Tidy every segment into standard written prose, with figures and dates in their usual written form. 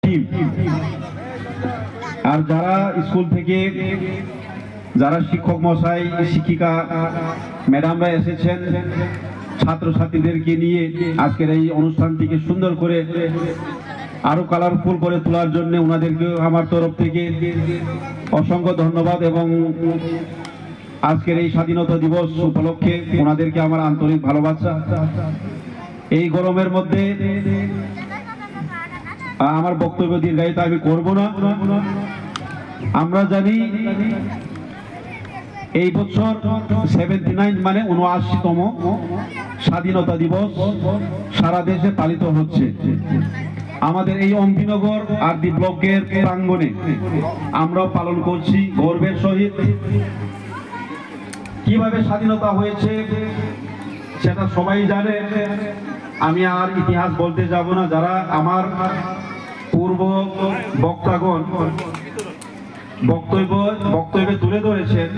Team. আর যারা school থেকে যারা শিক্ষক মশাই শিক্ষিকা ম্যাডামরা এসেছেন ছাত্রছাত্রীদেরকে নিয়ে আজকের এই অনুষ্ঠানটিকে সুন্দর করে আরো কালারফুল করে তোলার জন্য ওনাদেরকে আমার তরফ থেকে অসংখ্য ধন্যবাদ এবং আজকের এই স্বাধীনতা দিবস উপলক্ষে ওনাদেরকে আমার আন্তরিক ভালোবাসা। এই গরমের মধ্যে আমার বক্তব্য দীর্ঘায়িত আমি করব না। আমরা জানি এই বছর 79 মানে 79তম স্বাধীনতা দিবস সারা দেশে পালিত হচ্ছে। আমাদের এই অম্বিনগর আর ডি ব্লকের প্রাঙ্গণে আমরাও পালন করছি গর্বের সহিত। কিভাবে স্বাধীনতা হয়েছে সেটা সবাই জানে, আমি আর ইতিহাস বলতে যাব না। যারা আমার পূর্ব বক্তাগণ বক্তব্যে তুলে ধরেছেন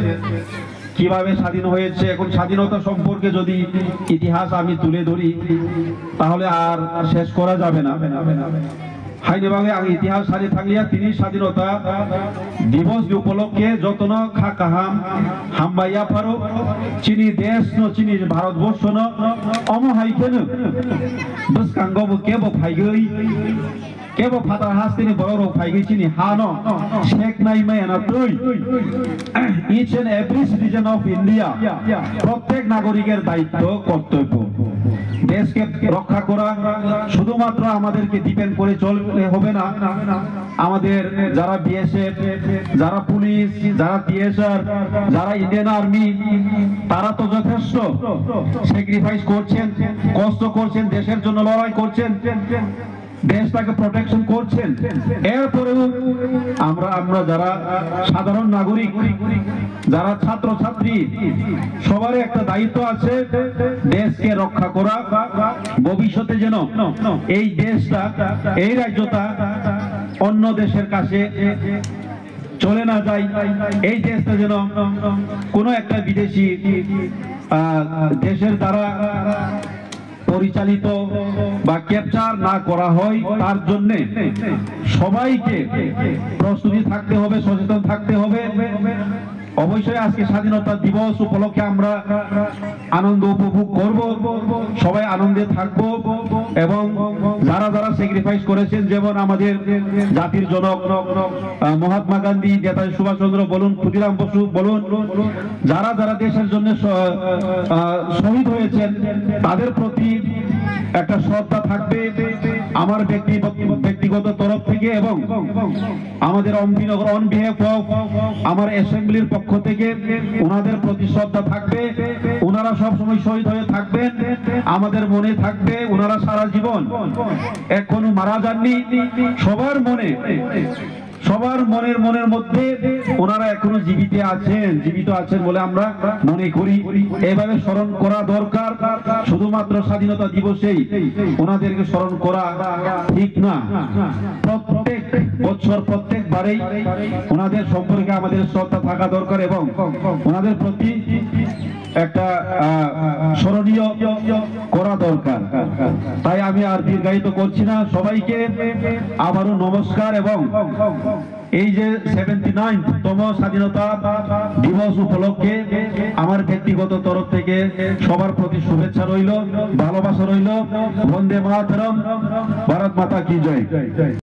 কিভাবে স্বাধীন হয়েছে। এখন স্বাধীনতা সম্পর্কে যদি ইতিহাস আমি তুলে ধরি তাহলে আর শেষ করা যাবে না। হাইনেবাগে আমি ইতিহাস সারি থাকলিয়া তিনি স্বাধীনতা দিবস উপলক্ষে যতন খাকাহাম হামবাইয়া পারো চিনি দেশ ন চিনি ভারতবর্ষ ন অমহাইকেন বসকাঙ্গব কেব ফাইগৈ কেব ফাতার হাস্তিনি বড় ফাইগৈ চিনি হান শেখ নাইমায়ানা তুই each and every citizen of India প্রত্যেক নাগরিকের দায়িত্ব কর্তব্য দেশকে রক্ষা করা। শুধুমাত্র আমাদেরকে ডিপেন্ড করে চললে হবে না, আমাদের যারা বিএসএফ, যারা পুলিশ, যারা টিএসআর, যারা ইন্ডিয়ান আর্মি তারা তো যথেষ্ট স্যাক্রিফাইস করছেন, কষ্ট করছেন, দেশের জন্য লড়াই করছেন, দেশটাকে প্রোটেকশন করছেন। এরপরেও আমরা যারা সাধারণ নাগরিক, যারা ছাত্র ছাত্রী সবারই একটা দায়িত্ব আছে দেশকে রক্ষা করা। ভবিষ্যতে যেন এই দেশটা, এই রাজ্যটা অন্য দেশের কাছে চলে না যায়, এই দেশটা যেন কোনো একটা বিদেশি দেশের দ্বারা পরিচালিত বা ক্যাপচার না করা হয়, তার জন্য সবাইকে প্রস্তুতি থাকতে হবে, সচেতন থাকতে হবে। অবশ্যই আজকে স্বাধীনতা দিবস উপলক্ষে আমরা আনন্দ উপভোগ করব, সবাই আনন্দে থাকব এবং যারা যারা স্যাক্রিফাইস করেছেন, যেমন আমাদের জাতির জনক মহাত্মা গান্ধী, নেতাজি সুভাষচন্দ্র বলুন, ক্ষুদিরাম বসু বলুন, যারা যারা দেশের জন্য শহীদ হয়েছেন তাদের প্রতি একটা শ্রদ্ধা থাকবে আমার ব্যক্তিগত তরফ থেকে এবং আমাদের অম্বিনগর অন বিহাফ অফ আমার অ্যাসেম্বলির পক্ষ থেকে ওনাদের প্রতি শ্রদ্ধা থাকবে। ওনারা সবসময় শহীদ হয়ে থাকবেন, আমাদের মনে থাকবে। ওনারা সারা জীবন এখনো মারা যাননি, সবার মনের মধ্যে ওনারা এখনো জীবিত আছেন বলে আমরা মনে করি। এভাবে স্মরণ করা দরকার। শুধুমাত্র স্বাধীনতা দিবসেই ওনাদেরকে স্মরণ করা ঠিক না, প্রত্যেক বছর প্রত্যেকবারেই ওনাদের সম্পর্কে আমাদের শ্রদ্ধা থাকা দরকার এবং ওনাদের প্রতি একটা স্মরণীয় করা দরকার। তাই আমি আর দীর্ঘায়িত করছি না। সবাইকে আবারও নমস্কার এবং এই যে 79তম স্বাধীনতা দিবস উপলক্ষে আমার ব্যক্তিগত তরফ থেকে সবার প্রতি শুভেচ্ছা রইল, ভালোবাসা রইল। বন্দে মাতরম, ভারত মাতা কি জয়।